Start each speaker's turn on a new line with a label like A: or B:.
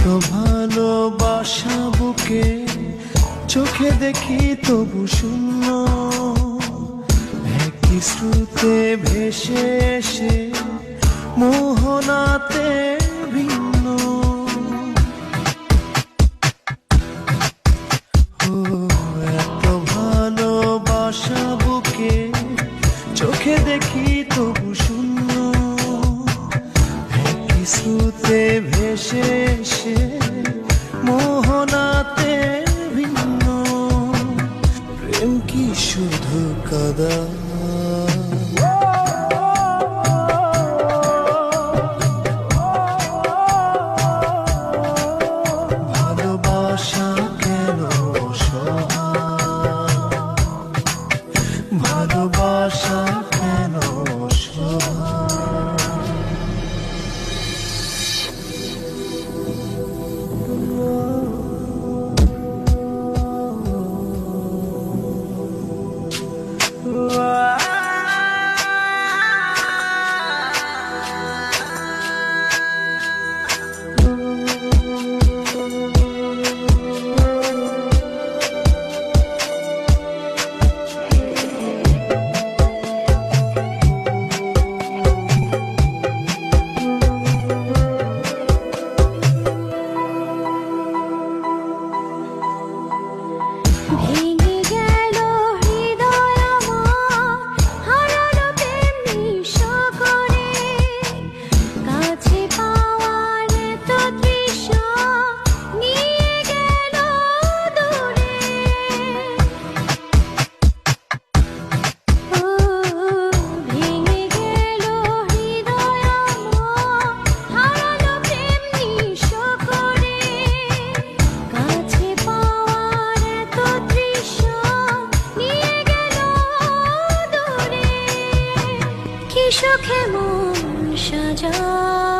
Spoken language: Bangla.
A: ভালোবাসা বুকে চোখে দেখি তবু শূন্য, একই স্রোতে ভেসে এসে মোহনাতে ভিন্ন। ও এত ভালোবাসা বুকে চোখে দেখি তবু শূন্য, একই স্রোতে ভেসে এসে মোহনাতে ভিন্ন। প্রেম কি শুধু কাদা? ভালোবাসা কেন অসহায়? ভালোবাসা কেন অসহায়?
B: সুখে মন সাজা।